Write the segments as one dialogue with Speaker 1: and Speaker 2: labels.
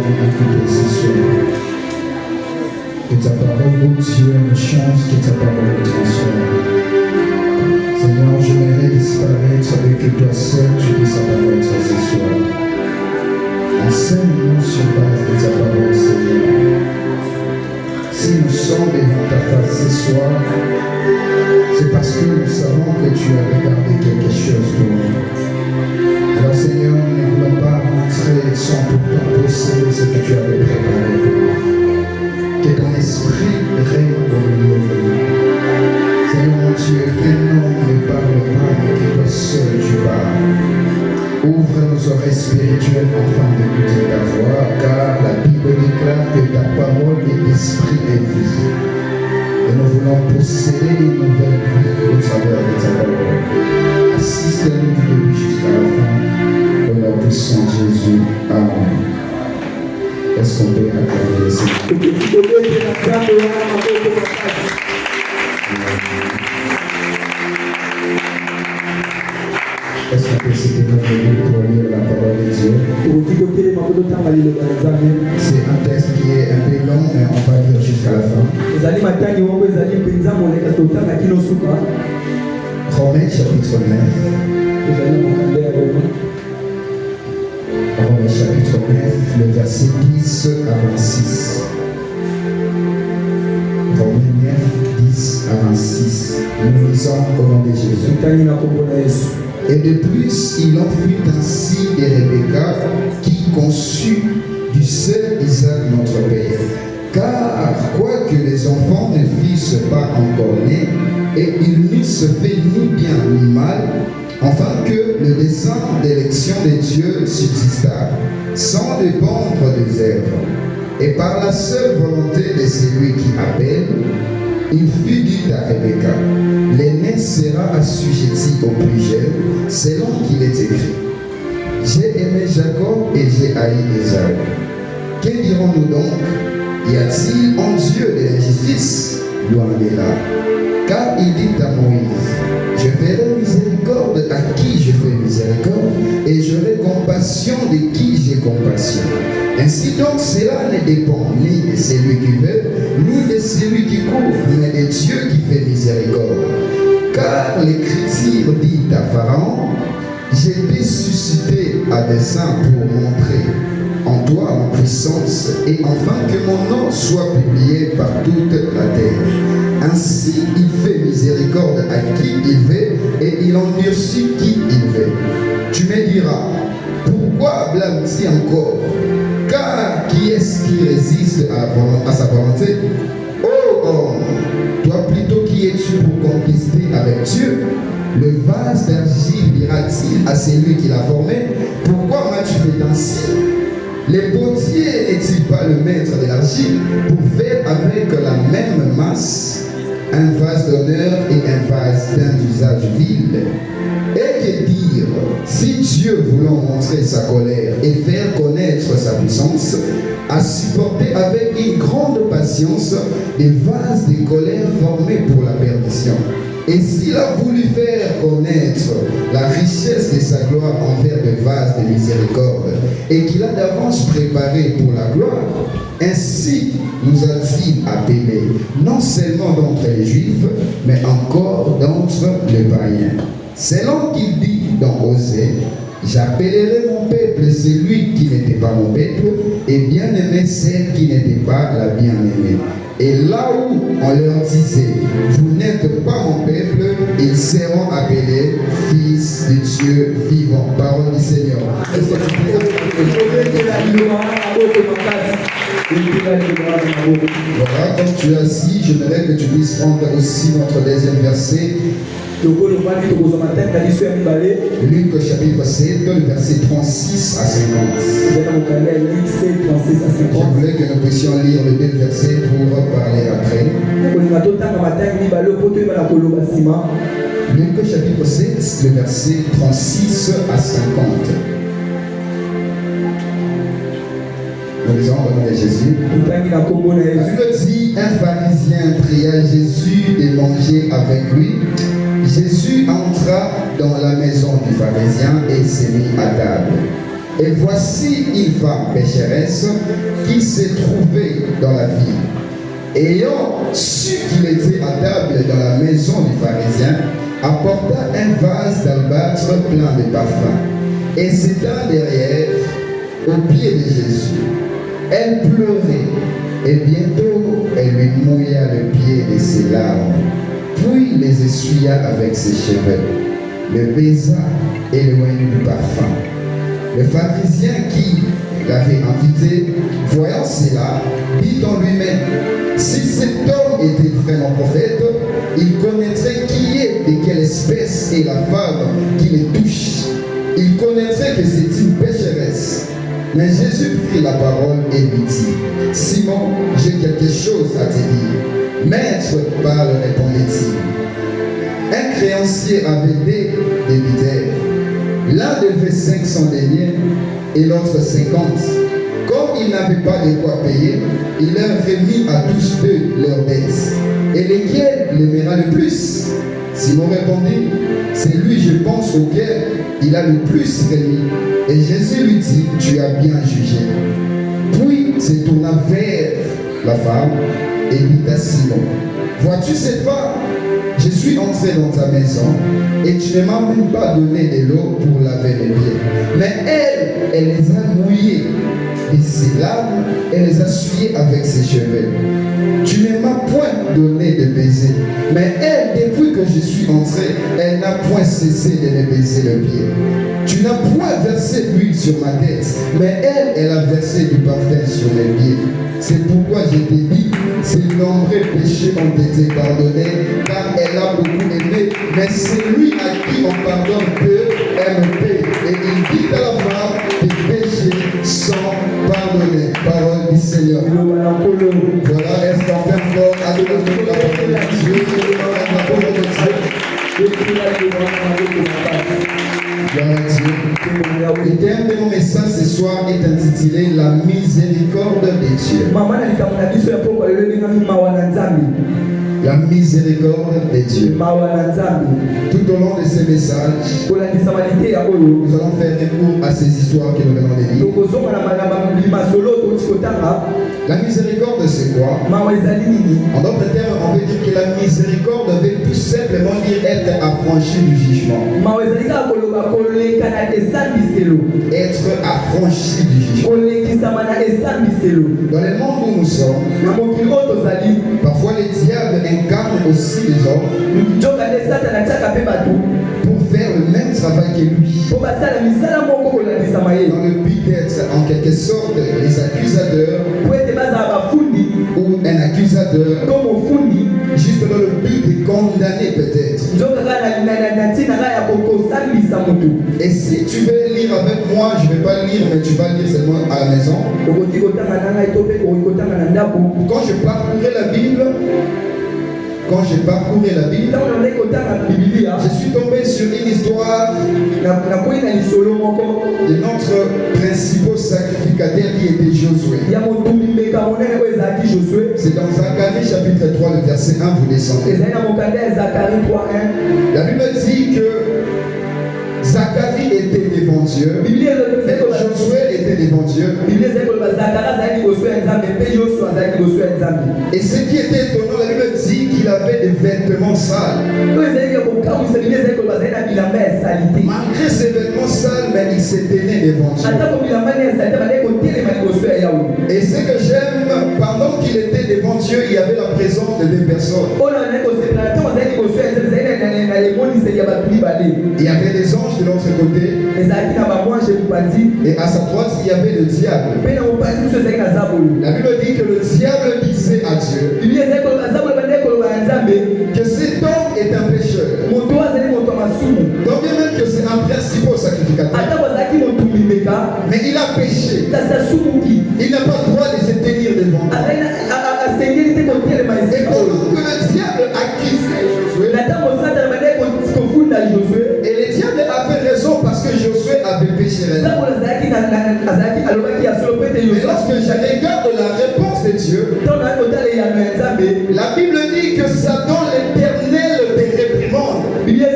Speaker 1: avons écouté ce soir. Que ta parole, ô Dieu, me change, que ta parole me transforme. Seigneur, j'aimerais disparaître avec que toi seul tu puisses apparaître ce soir. Enseigne-nous sur base de ta parole, Seigneur. Si nous sommes devant ta face ce soir, c'est parce que nous savons que tu as regardé quelque chose pour nous. Alors Seigneur, nous ne voulons pas rentrer sans pourtant posséder ce que tu avais préparé pour nous. Que ton esprit règne au milieu de nous. Seigneur mon Dieu, que non ne parle pas, mais que toi seul tu parles. Ouvre nos oreilles spirituelles afin d'écouter ta voix, car la Bible déclare que ta parole est esprit et vie. Et nous voulons posséder une nouvelle vie au travers de ta parole. Assiste-nous du début jusqu'à la fin, au nom puissant de Jésus. Amen. Est-ce qu'on peut acclamer le Seigneur? Est-ce qu'on peut se déterminer pour lire la parole de Dieu? C'est un texte qui est un peu long, mais on va lire jusqu'à la fin. Romains chapitre 9. Romains chapitre 9, le verset 10 à 26. Romains 9, 10 à 26. Nous lisons au nom de Jésus. Et de plus, il en fut ainsi de Rebecca qui conçut du seul Isaac notre père. Car quoique les enfants ne fussent pas encore nés, et ils n'eussent fait ni bien ni mal, afin que le dessein d'élection de Dieu subsistât, sans dépendre des œuvres. Et par la seule volonté de celui qui appelle, il fut dit à Rebecca, l'aîné sera assujetti au plus jeune, selon qu'il est écrit. J'ai aimé Jacob et j'ai haï Ésaü. Que dirons-nous donc? Y a-t-il en Dieu de l'injustice? Loin de là. Car il dit à Moïse, je ferai miséricorde à qui je fais miséricorde, et j'aurai compassion de qui j'ai compassion. Ainsi donc, cela ne dépend ni de celui qui veut, ni de celui qui court, mais de Dieu qui fait miséricorde. Car l'Écriture dit à Pharaon, j'ai été suscité à dessein pour montrer en toi ma puissance, et enfin que mon nom soit publié par toute la terre. Ainsi il fait miséricorde à qui il veut, et il endurcit qui il veut. Tu me diras, pourquoi blâme-t-il encore? Car qui est-ce qui résiste à sa volonté? Oh homme, toi plutôt qui es-tu pour compliciter avec Dieu? Le vase d'argile dira-t-il à celui qui l'a formé, pourquoi m'as-tu fait ainsi? Les potiers n'est-il pas le maître de l'argile pour faire avec la même masse un vase d'honneur et un vase d'un usage vil? Et que dire, si Dieu voulant montrer sa colère et faire connaître sa puissance, a supporté avec une grande patience des vases de colère formés pour la perdition. Et s'il a voulu faire connaître la richesse de sa gloire envers des vases de miséricorde, et qu'il a d'avance préparé pour la gloire, ainsi nous a-t-il appelés, non seulement d'entre les Juifs, mais encore d'entre les païens. Selon qu'il dit dans Osée, j'appellerai mon peuple celui qui n'était pas mon peuple, et bien-aimé celle qui n'était pas la bien-aimée. Et là où on leur disait, vous n'êtes pas mon peuple, ils seront appelés fils de Dieu vivant. Parole du Seigneur. Voilà, comme tu as dit, j'aimerais que tu puisses prendre aussi notre deuxième verset. Luc chapitre 7, verset 36 à 50. Je voulais que nous puissions lire le deux versets pour parler après. Luc chapitre 7, le verset 36 à 50. Nous lisons au nom de Jésus. Il dit, un pharisien pria Jésus de manger avec lui. Jésus entra dans la maison du pharisien et s'est mis à table. Et voici une femme pécheresse qui s'est trouvée dans la ville. Ayant su qu'il était à table dans la maison du pharisien, apporta un vase d'albâtre plein de parfums et s'étend derrière aux pieds de Jésus. Elle pleurait et bientôt elle lui mouilla le pied de ses larmes, puis les essuya avec ses cheveux, le baisa et éloigna du parfum. Le pharisien qui l'avait invité, voyant cela, dit en lui-même: si cet homme était vraiment prophète, il connaîtrait qui est de quelle espèce est la femme qui le touche. Il connaîtrait que c'est une pécheresse. Mais Jésus prit la parole et lui dit: Simon, j'ai quelque chose à te dire. Maître, parle, répondit-il. Un créancier avait deux débiteurs. L'un devait 500 deniers et l'autre 50. Comme il n'avait pas de quoi payer, il leur remit à tous deux leurs dettes. Et lequel l'aimera le plus? Simon répondit: c'est lui, je pense, auquel il a le plus remis. Et Jésus lui dit: tu as bien jugé. Puis se tourna vers la femme et dit à Simon: vois-tu cette femme? Je suis entré dans ta maison et tu ne m'as même pas donné de l'eau pour laver les pieds. Mais elle les a mouillés et ses larmes, elle les a essuyées avec ses cheveux. Tu ne m'as point donné de baiser. Mais elle, depuis que je suis entré, elle n'a point cessé de me baiser le pied. Tu n'as point versé l'huile sur ma tête, mais elle a versé du parfum sur mes pieds. C'est pourquoi je t'ai dit, ses nombreux péchés ont été pardonnés, car elle a beaucoup aimé, mais celui à qui on pardonne peu aime peu. Et il dit à la femme: tes péchés sont pardonnés. Parole du Seigneur. Voilà, est-ce qu'on fait fort à Dieu, la parole de Dieu, la parole de Dieu. Le thème de mon message ce soir est intitulé La miséricorde de Dieu. La miséricorde de Dieu. Tout au long de ces messages, nous allons faire recours à ces histoires que nous venons de lire. La miséricorde, c'est quoi? En d'autres termes, on veut dire que la miséricorde veut tout simplement dire être affranchi du jugement. Être affranchi du jugement. Dans le monde où nous sommes, parfois le diable incarne aussi les hommes pour faire le même travail que lui, dans le but d'être en quelque sorte les accusateurs ou un accusateur, juste dans le but de condamner peut-être. Et si tu veux lire avec moi, je ne vais pas lire, mais tu vas lire seulement à la maison. Quand je parcourais la Bible, je suis tombé sur une histoire de notre principal sacrificateur qui était Josué. C'est dans Zacharie chapitre 3, le verset 1, vous descendez. La Bible dit que Zacharie était devant Dieu, Josué était devant Dieu. Et ce qui était étonnant, la Bible dit qu'il avait des vêtements sales. Malgré ses vêtements sales, mais il se tenait devant Dieu. Et ce que j'aime, pendant qu'il était devant Dieu, il y avait la présence de deux personnes. Il y avait des anges de l'autre côté. Et à sa droite, il y avait le diable. La Bible dit que le diable disait à Dieu que cet homme est un pécheur. Donc bien même que c'est un principal sacrificateur, mais il a péché. Il n'a pas le droit de se tenir devant. Et pendant que le diable accusait Josué, et le diable avait raison parce que Josué avait péché. Mais lorsque je regarde la réponse de Dieu, la Bible dit que Satan l'Éternel te réprimande. Et Dieu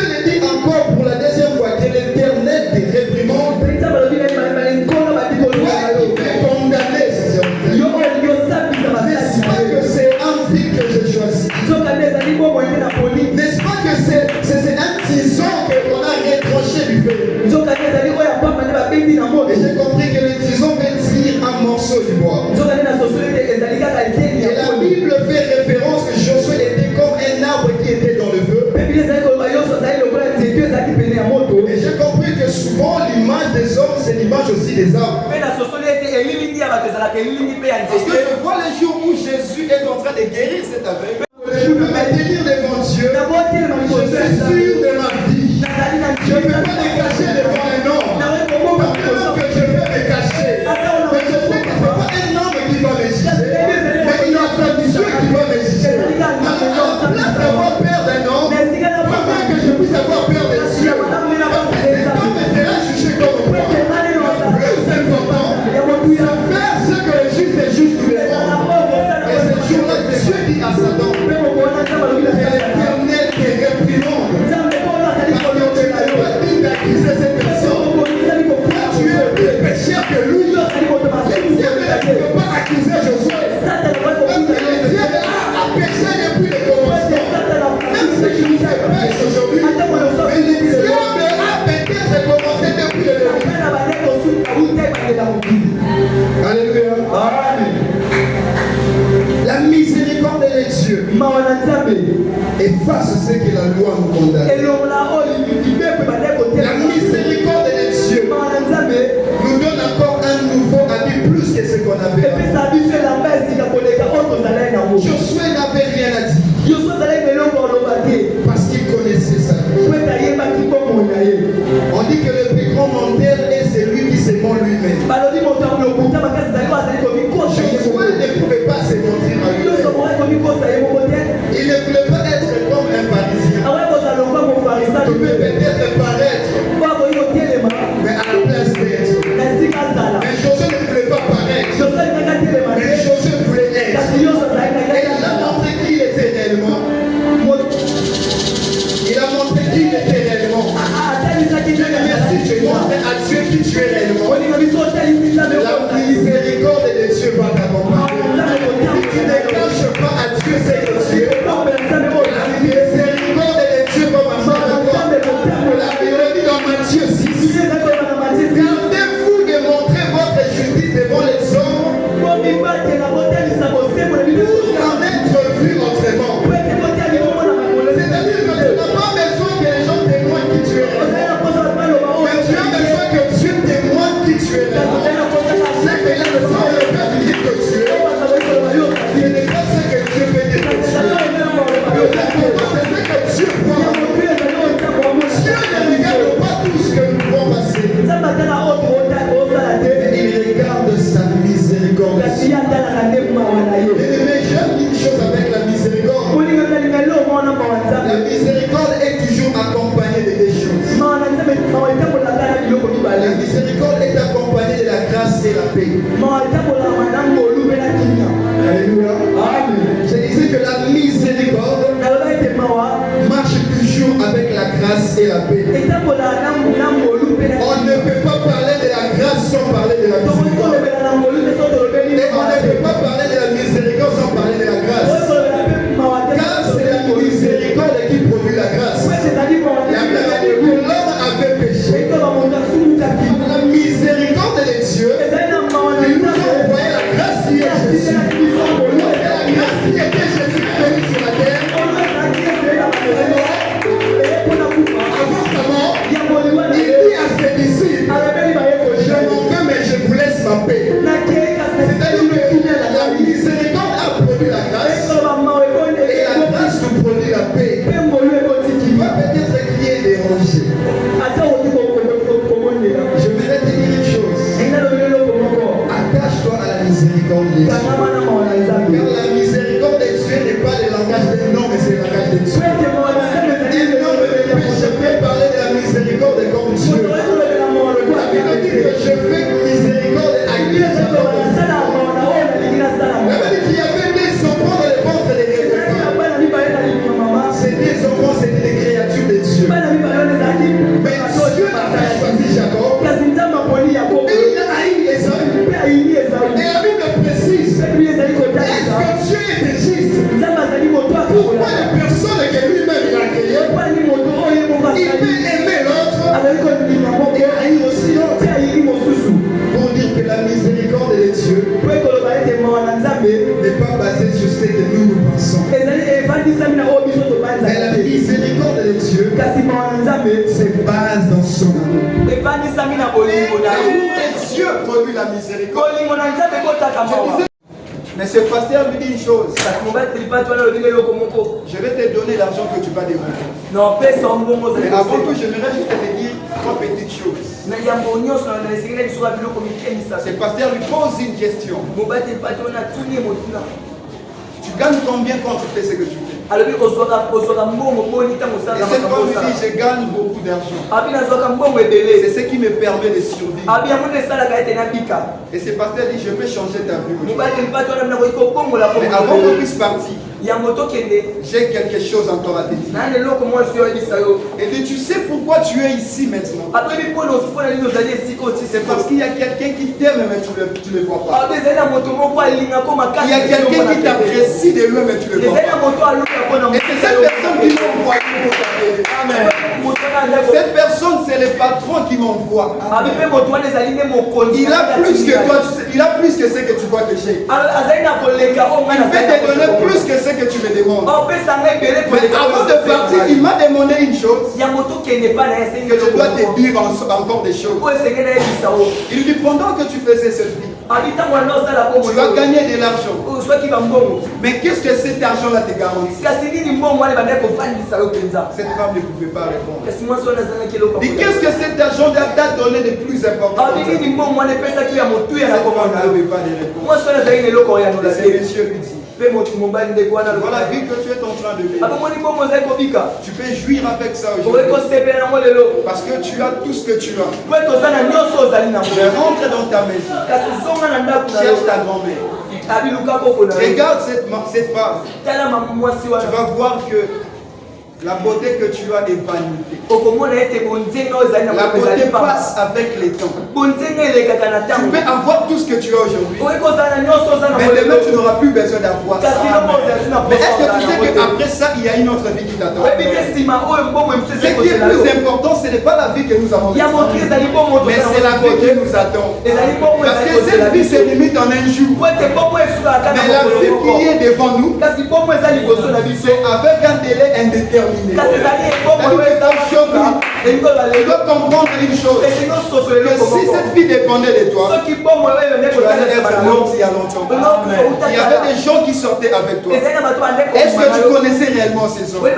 Speaker 1: le dit encore pour la deuxième fois que l'Éternel Et j'ai compris que le tison veut dire un morceau du bois. Et la Bible fait référence que Josué était comme un arbre qui était dans le feu. Et j'ai compris que souvent l'image des hommes, c'est l'image aussi des arbres. Parce que je vois le jour où Jésus est en train de guérir cet aveugle. Je peux me tenir devant Dieu. Je suis sûr de ma vie. Je ne peux pas me cacher devant un homme. Pas que je peux me cacher. Mais je sais que ce n'est pas un homme qui va me juger. Mais il y a un Dieu qui va me juger. Alors, à la place d'avoir peur d'un homme, comment que je puisse avoir peur de Dieu? Parce que cet homme me fera juger comme moi. Le plus important, c'est faire ce que le juste est juste tous les jours. Et ce jour-là, Dieu dit à Satan, l'Éternel te réprimande. Parce que tu n'as pas dit d'accuser cette personne. Toi, tu es plus pécheur que lui. Le diable ne peut pas accuser Josué. Parce que le diable a péché depuis le commencement. Même si je vous pêche aujourd'hui, mais le diable a peut-être commencé depuis le début. Alléluia. Amen. La miséricorde de Dieu efface ce que la loi nous condamne. La miséricorde de Dieu nous donne encore un nouveau habit plus que ce qu'on avait. Josué n'avait rien à dire parce qu'il connaissait ça. On dit que le plus grand menteur est celui qui se ment lui-même. Josué ne pouvait pas se mentir à lui-même. Il ne voulait pas être comme un pharisien. Tu peux peut-être paraître, mais à la place d'être. Mais Josué ne voulait pas paraître, mais Josué voulait être. Et il a montré qui il était réellement. Il a montré qui il était réellement. Merci, tu montres à Dieu qui tu es réellement. La miséricorde de Dieu va t'accompagner. Si tu ne caches pas à Dieu ce que tu es, la miséricorde de Dieu va marcher avec toi. La Bible dit dans Matthieu 6, gardez-vous de montrer votre justice devant les hommes pour en être vu autrement. C'est-à-dire que tu n'as pas besoin que les gens témoignent qui tu es. Mais tu as besoin que Dieu témoigne qui tu es. C'est que là, le sang ne peut pas dire que tu es. Ce n'est pas ce que Dieu peut dire que tu es. Le important, c'est ce que Dieu voit. Dieu ne regarde pas tout ce que nous pouvons passer. Mais il regarde sa miséricorde. Mais j'aime une chose avec la miséricorde. La miséricorde est toujours accompagnée de des choses. La miséricorde est accompagnée de la grâce et la paix. Alléluia. Je disais que la miséricorde marche toujours avec la grâce et la paix. On ne peut pas parler de la grâce sans parler de la miséricorde. Et on ne peut pas parler de la miséricorde sans parler de la grâce. Car c'est la miséricorde qui produit la grâce. La Bible dit que l'homme avait péché. La miséricorde de Dieu, il nous a envoyé la grâce qui est Jésus. La grâce qui était Jésus venu sur la terre. Avant sa mort, il dit à ses disciples, je m'en vais mais je vous laisse ma paix. C'est-à-dire que la miséricorde a produit la grâce et la grâce nous produit la paix. Tu vas peut-être crier dérangé. Je voudrais te dire une chose. Attache-toi à la miséricorde de Dieu. Car la miséricorde de Dieu n'est pas le langage d'un homme, mais c'est le langage de Dieu. Un homme de péché peut parler de la miséricorde comme Dieu. La Bible dit que je fais miséricorde à qui je donne. La Bible dit qu'il y avait des enfants dans le ventre des Rebecca. Ces des enfants, c'était des créatures de Dieu. Mais Dieu n'a pas choisi Jacob. Et il a haï Esaü. Et la Bible précise, est-ce que Dieu était juste? Pourquoi les personnes que lui-même il a créées, il peut aimer l'autre et haïr aussi l'autre? ce que nous pensons. Mais la miséricorde de Dieu se base dans son amour. L'amour de Dieu produit la miséricorde. Mais ce pasteur me dit une chose. Je vais te donner l'argent que tu vas développer. Mais avant tout, j'aimerais juste te dire 3 petites choses. Ce pasteur lui pose une question. Tu gagnes combien quand tu fais ce que tu fais? Et cette femme lui dit, je gagne beaucoup d'argent. C'est ce qui me permet de survivre. Et ce pasteur dit, je peux changer ta vie. Mais avant qu'on puisse partir, j'ai quelque chose encore à te dire. Et tu sais pourquoi tu es ici maintenant? C'est parce qu'il y a quelqu'un qui t'aime mais tu ne le vois pas. Il y a quelqu'un qui t'apprécie de loin mais tu ne le vois pas. Et c'est cette personne qui m'envoie pour t'appeler. Amen. Cette personne, c'est le patron qui m'envoie. Il a plus que toi, il a plus que ce que tu vois que j'ai. Il peut te donner plus que ce que tu me demandes. Mais avant de partir, il m'a demandé une chose. Que je dois te dire encore des choses. Il dit, pendant que tu faisais cette vie, tu vas gagner de l'argent. Mais qu'est-ce que cet argent-là te garantit? Cette femme ne pouvait pas répondre. Et qu'est-ce que cet argent t'a donné de plus important? Cette femme ne pouvait pas répondre. Et ce monsieur lui dit, voilà, vu que tu es en train de vivre, tu peux jouir avec ça aujourd'hui. Parce que tu as tout ce que tu as. Mais rentre dans ta maison. Cherche ta grand-mère. Regarde cette femme. Tu vas voir que la beauté que tu as est vanité. La beauté passe avec les temps. Tu peux avoir tout ce que tu as aujourd'hui. Mais demain, tu n'auras plus besoin d'avoir ça. Mais est-ce que tu sais qu'après ça, il y a une autre vie qui t'attend? Ce qui est plus important, ce n'est pas la vie que nous avons besoin, mais c'est la vie qui nous attend. Parce que cette vie se limite en un jour. Mais la vie qui est devant nous, c'est avec un délai indéterminé. Tu dois comprendre une chose, que si cette vie dépendait de toi, tu allais être mort il y a longtemps. Il y avait des gens qui sortaient avec toi. Est-ce que tu connaissais réellement ces hommes?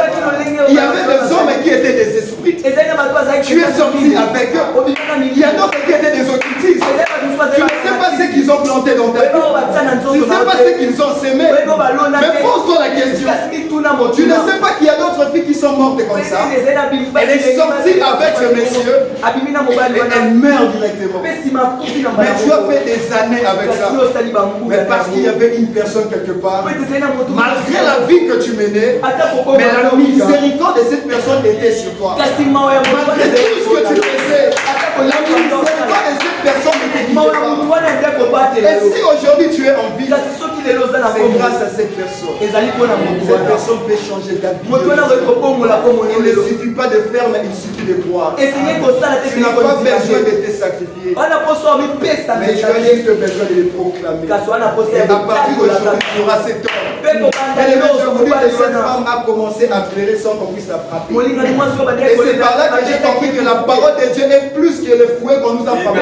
Speaker 1: Il y avait des hommes qui étaient des esprits. Tu es sorti avec eux. Il y a d'autres qui étaient des occultistes. Tu ne sais pas ce qu'ils ont planté dans ta vie. Tu ne sais pas ce qu'ils ont semé. Mais pose-toi la question. Tu ne sais pas qu'il y a d'autres filles qui sont mortes comme ça. Elle est sortie avec le monsieur et elle meurt directement. Mais tu as fait des années avec ça. Mais parce qu'il y avait une personne quelque part, malgré la vie que tu menais, mais la miséricorde de cette personne était sur toi. Malgré tout ce que tu faisais, la miséricorde de cette personne n'était pas. Et si aujourd'hui tu es en vie, c'est grâce à cette personne. Cette personne peut changer ta vie. Il ne suffit pas de faire, mais il suffit de croire. Tu n'as pas besoin de te sacrifier. Mais tu as juste besoin de le proclamer. Et à partir d'aujourd'hui, tu auras cet homme. Et je vous dis que cette femme a commencé à pleurer sans qu'on puisse la frapper. Et c'est par là que j'ai compris que la parole de Dieu est plus que le fouet qu'on nous a frappé.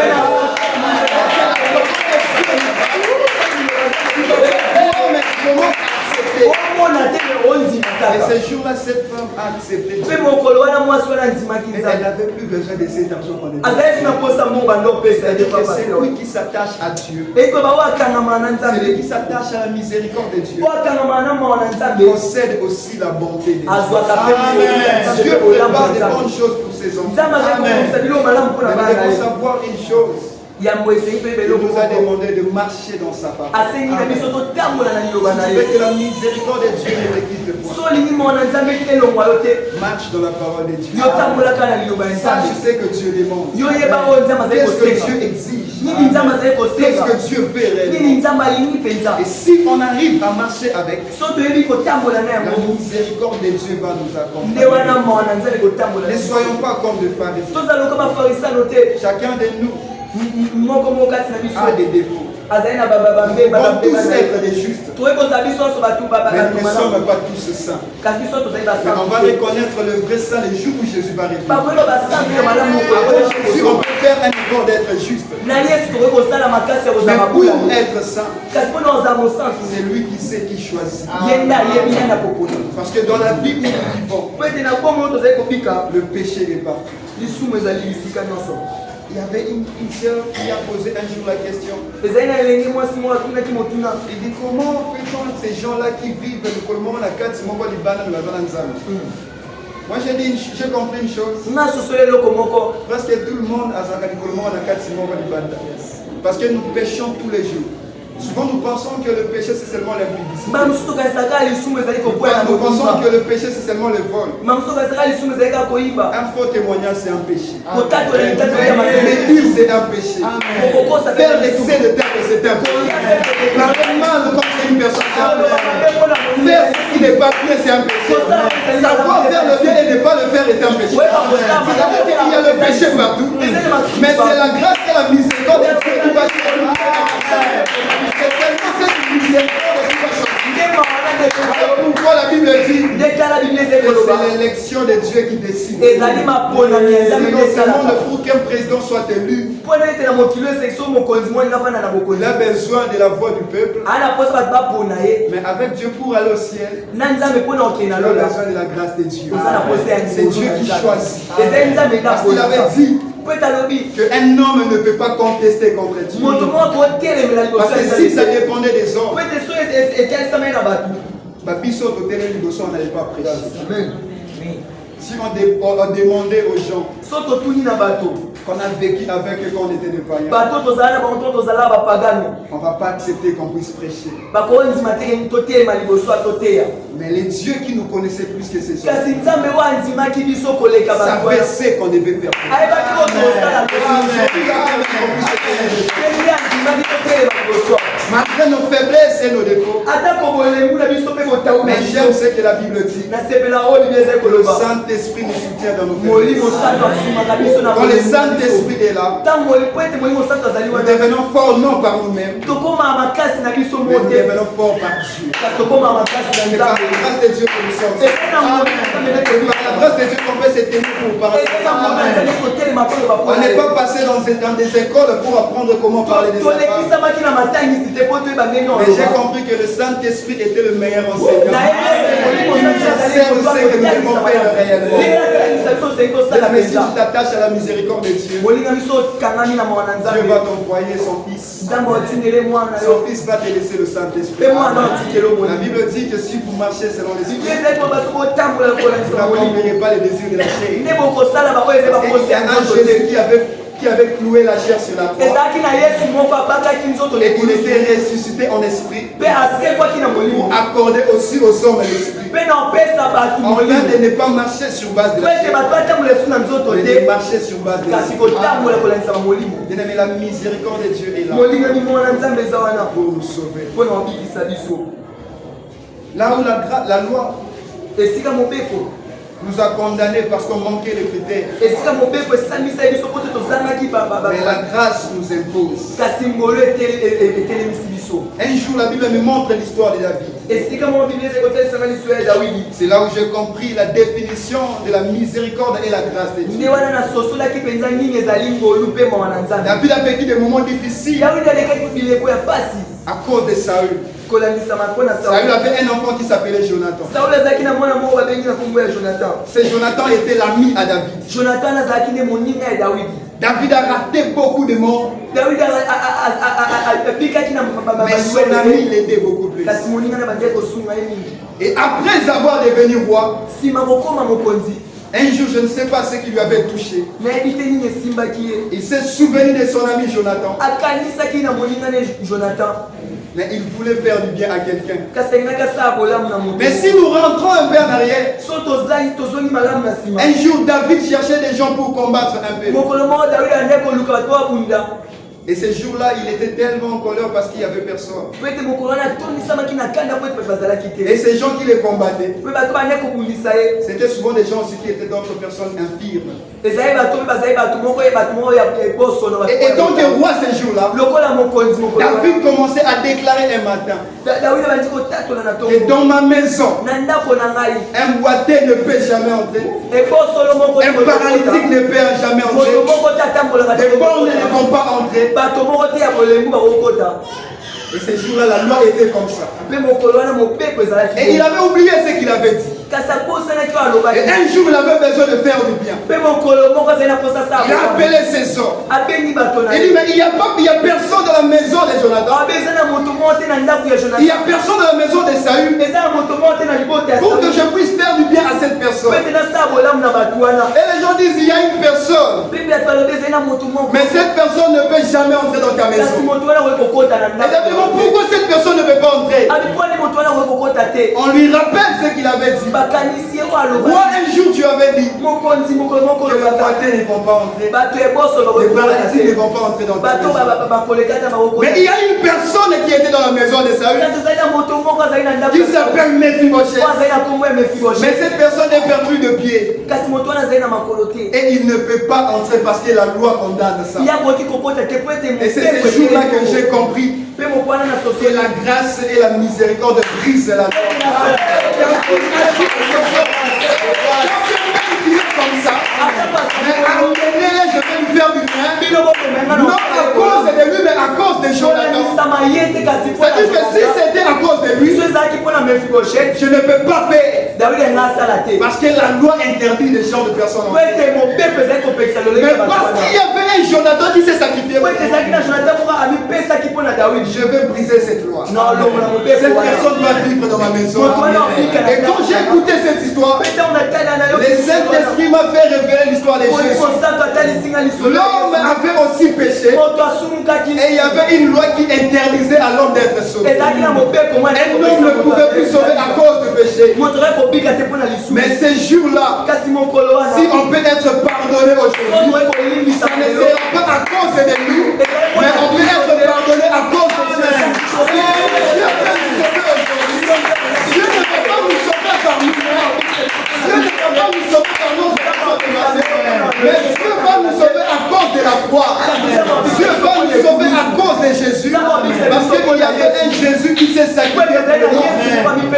Speaker 1: Et ce jour-là, cette femme a accepté Dieu. Elle n'avait plus besoin de cet argent qu'on lui c'est-à-dire que c'est lui qui s'attache à Dieu. C'est lui qui s'attache à la miséricorde de Dieu. Il possède aussi la bonté de Dieu. Dieu prépare de bonnes choses pour ses enfants. Mais il faut savoir une chose. Il nous a demandé de marcher dans sa parole. Si tu veux que la miséricorde de Dieu ne te quitte point, marche dans la parole de Dieu. Sache ce que Dieu demande. Qu'est-ce que Dieu exige? Qu'est-ce que Dieu veut réellement? Et si on arrive à marcher avec, la miséricorde de Dieu va nous accompagner. Ne soyons pas comme des pharisiens. Chacun de nous a des défauts.
Speaker 2: vont tous être des justes. Mais nous ne sommes pas tous saints. Mais on va reconnaître le vrai saint le jour où Jésus va revenir. Si on peut faire un effort d'être juste. Mais pour être saint, c'est lui qui sait qui choisit. Parce que dans la vie où nous vivons, le péché est partout. Il y avait une sœur qui a posé un jour la question. Il dit comment fait-on ces gens-là qui vivent le collement la carte moi j'ai compris une chose. Presque tout le monde a le collement la carte parce que nous péchons tous les jours. Souvent nous pensons que le péché c'est seulement l'impudicité. Nous pensons que le péché c'est seulement le vol. Un faux témoignage c'est un péché. Mentir c'est un péché. Faire l'excès de terre c'est un péché. Parler mal contre une personne c'est un péché. Faire ce qui n'est pas bien c'est un péché. Savoir faire le bien et ne pas le faire est un péché. C'est-à-dire qu'il y a le péché partout. Mais c'est la grâce et la miséricorde de Dieu qui va changer. C'est tellement cette miséricorde qui va changer. Pourquoi la Bible dit que c'est l'élection de Dieu qui décide. Et non seulement pour qu'un président soit élu, il a besoin de la voix du peuple. Mais avec Dieu pour aller au ciel, il a besoin de la grâce de Dieu. C'est Dieu qui choisit. Parce qu'il avait dit qu'un homme ne peut pas contester contre Dieu. Parce que si ça dépendait des hommes, on n'allait pas prêcher. Si on demandait aux gens qu'on a vécu avec eux quand on était des païens, on ne va pas accepter qu'on puisse prêcher. Mais les dieux qui nous connaissaient plus que ces hommes savaient qu'on devait faire. Malgré nos faiblesses et nos défauts, mais j'aime ce que la Bible dit. Le Saint-Esprit nous soutient dans nos faiblesses. Quand le Saint-Esprit est là, nous devenons forts non par nous-mêmes, mais nous devenons forts par Dieu. C'est par la grâce de Dieu que nous sommes. C'est par la grâce de Dieu qu'on peut se tenir pour parler. On n'est pas passé dans des écoles pour apprendre comment parler des affaires. Mais j'ai compris que le Saint-Esprit était le meilleur enseignant. C'est où c'est que nous devons faire réellement. Mais si tu t'attaches à la miséricorde de Dieu, Dieu va t'envoyer son Fils. Son Fils va te laisser le Saint-Esprit. La Bible dit que si vous marchez selon l'Esprit, vous n'accomplirez pas les désirs de la chair. Il y a un Jésus qui avait cloué la chair sur la croix et il était ressuscité en esprit pour accorder aussi aux hommes l'esprit. Afin de ne pas marcher sur base de la chair, mais de marcher sur base de l'esprit. Bien-aimé, la miséricorde de Dieu est là pour nous sauver. Là où la loi nous a condamnés parce qu'on manquait de critères. Mais la grâce nous impose. Un jour, la Bible me montre l'histoire de David. C'est là où j'ai compris la définition de la miséricorde et la grâce de Dieu. David a vécu des moments difficiles à cause de Saül. Saül avait un enfant qui s'appelait Jonathan. Ce Jonathan était l'ami à David. David a raté beaucoup de morts. Mais son ami l'aidait beaucoup plus. Et après avoir devenu roi, un jour, je ne sais pas ce qui lui avait touché. Il s'est souvenu de son ami Jonathan. Mais il voulait faire du bien à quelqu'un. Mais si nous rentrons un peu en arrière, un jour David cherchait des gens pour combattre un peu. Et ce jour-là, il était tellement en colère parce qu'il n'y avait personne. Et ces gens qui les combattaient, c'était souvent des gens aussi qui étaient d'autres personnes infirmes. Et donc le roi ce jour-là, David commençait à déclarer un matin que dans ma maison, un boiteux ne peut jamais entrer, un paralytique ne peut jamais entrer, les bornes ne vont pas entrer. Et ces jours-là, la loi était comme ça. Et il avait oublié ce qu'il avait dit. Et un jour, il avait besoin de faire du bien. Il a appelé ses hommes. Il dit, mais il n'y a personne dans la maison de Jonathan. Il n'y a personne dans la maison de Saül pour que je puisse faire du bien à cette personne. Et les gens disent, il y a une personne. Mais cette personne ne peut jamais entrer dans ta maison. Et David, pourquoi cette personne ne peut pas entrer? On lui rappelle ce qu'il avait dit. Moi, un jour, tu avais dit que les boiteux ne vont pas entrer, les paralytiques ne vont pas entrer dans ta maison. Mais il y a une personne qui était dans la maison de Saül qui s'appelle Mephibosheth. Mais cette personne est perdue de pied. Et il ne peut pas entrer parce que la loi condamne ça. Et c'est ce jour-là que j'ai compris que la grâce et la miséricorde brisent la loi. Comme ça, mais à un moment donné, je vais lui faire du bien, non à cause de lui, mais à cause de Jonathan. C'est-à-dire que si c'était à cause de lui, je ne peux pas faire, parce que la loi interdit les gens de personnes. Mais parce qu'il y avait un Jonathan qui s'est sacrifié, je vais briser cette loi. Cette personne va vivre dans ma maison. Et quand j'ai écouté cette histoire, le Saint-Esprit m'a fait révéler l'histoire de Jésus. L'homme avait aussi péché. Et il y avait une loi qui interdisait à l'homme d'être sauvé. Un homme ne pouvait plus sauver à cause du péché. Mais ces jours-là, si on peut être pardonné aujourd'hui, ça ne sera pas à cause de lui, mais on peut être pardonné à cause de Jésus. Dieu ne peut pas nous sauver par nous-mêmes. Dieu ne peut pas nous sauver par nos actions. Mais Dieu va nous sauver à cause de la croix. Dieu va nous sauver à cause de Jésus. Parce qu'il y avait un Jésus qui s'est sacrifié pour nous.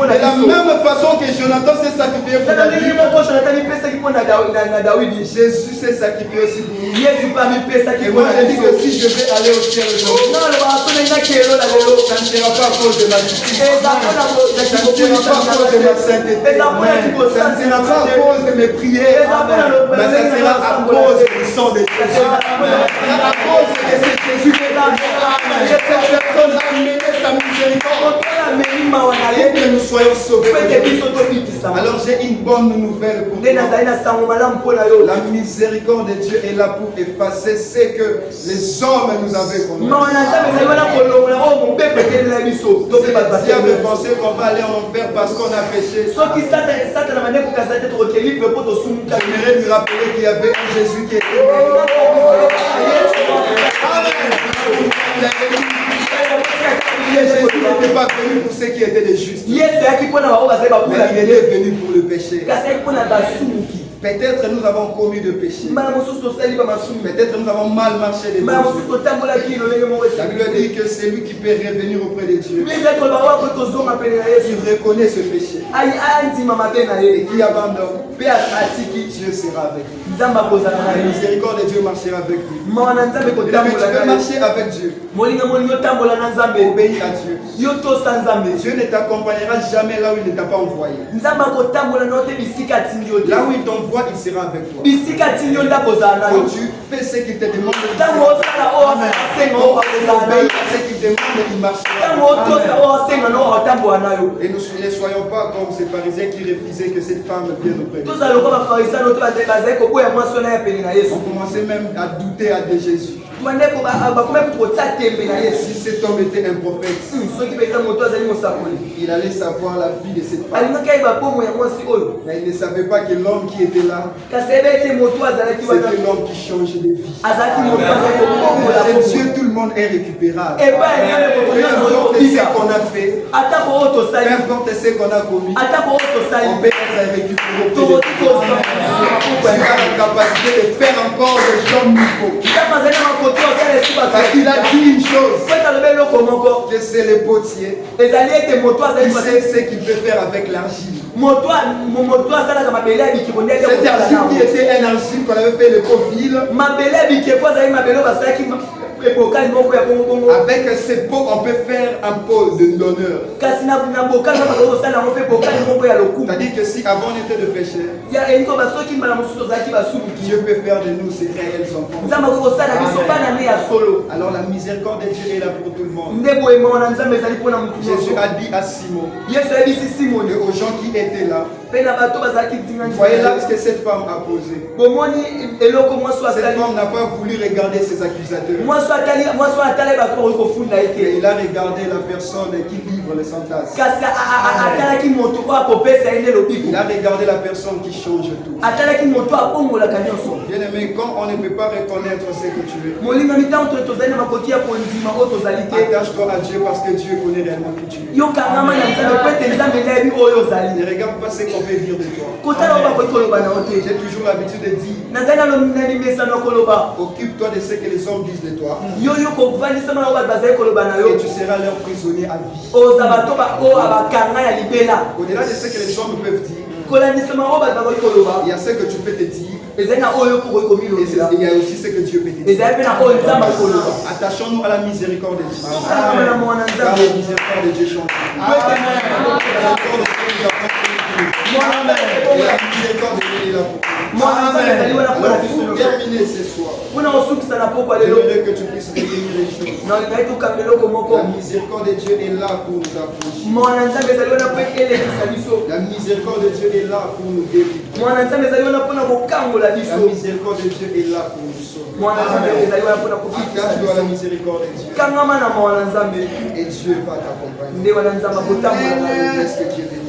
Speaker 2: De la même façon que Jonathan s'est sacrifié pour David, Jésus s'est sacrifié aussi pour nous. Et moi je dis que si je vais aller au ciel aujourd'hui, ça ne sera pas à cause de ma justice. Ça ne sera pas à cause de ma sainteté. Ça ne sera pas à cause de mes prières. Mais ça sera à cause du sang de Jésus. À cause de ce Jésus que cette personne a mené sa miséricorde et que nous soyons sauvés. Alors j'ai une bonne nouvelle pour toi. La miséricorde de Dieu est là pour effacer ce que les hommes nous avaient commis. Si on avait pensé qu'on va aller en enfer parce qu'on a péché, j'aimerais lui rappeler qu'il y avait un Jésus qui était mort. Jésus n'était pas venu pour ceux qui étaient des justes, mais il était venu pour le péché. Peut-être nous avons commis de péché. Peut-être nous avons mal marché devant Dieu. La Bible dit que c'est lui qui peut revenir auprès de Dieu. Il reconnaît ce péché et qui abandonne. Dieu sera avec lui. La miséricorde de Dieu marchera avec lui. Mais tu veux marcher avec Dieu. Obéis à Dieu. Dieu ne t'accompagnera jamais là où il ne t'a pas envoyé. Là où il t'envoie, il sera avec toi. Quand tu fais ce qu'il te demande, obéis à ce qu'il demande, il marchera. Et nous ne soyons pas comme ces pharisiens qui refusaient que cette femme vienne auprès de nous. On commençait même à douter à de Jésus. Si cet homme était un prophète, il allait savoir la vie de cette femme. Mais il ne savait pas que l'homme qui était là, c'était l'homme qui change de vie. C'est Dieu tout le monde est récupérable. Peu importe ce qu'on a fait, peu importe ce qu'on a commis, on peut être récupéré. Tu as la capacité de faire encore des choses nouveaux. Parce qu'il a dit une chose, que c'est le potier. Il sait ce qu'il peut faire avec l'argile. Cette argile qui était un argile qu'on avait fait le profil. Avec ces pots, on peut faire un pot d'honneur. C'est-à-dire que si avant on était de pécheurs, Dieu peut faire de nous ses réels enfants. Alors la miséricorde de Dieu est là pour tout le monde. Jésus a dit à Simon et aux gens qui étaient là, voyez là ce que cette femme a posé. Cette femme n'a pas voulu regarder ses accusateurs. Et il a regardé la personne qui livre les sentences. Il a regardé la personne qui change tout. Bien aimé, quand on ne peut pas reconnaître ce que tu es, attache-toi à Dieu parce que Dieu connaît réellement qui tu es. Ne regarde pas ce qu'on peut dire de toi. J'ai toujours l'habitude de dire, occupe-toi de ce que les hommes disent de toi. Et tu seras leur prisonnier à vie. Au-delà de ce que les hommes peuvent dire, il y a ce que tu peux te dire. Et il y a aussi ce que Dieu peut te dire. Attachons-nous à la miséricorde de Dieu. Car la miséricorde de Dieu change. Alors pour terminer ce soir, j'aimerais que tu puisses retenir les choses. La miséricorde de Dieu est là pour nous affranchir. La miséricorde de Dieu est là pour nous délivrer. La miséricorde de Dieu est là pour nous sauver. Attache-toi à la miséricorde de Dieu. Et Dieu va t'accompagner. Qu'est-ce que Dieu te dit?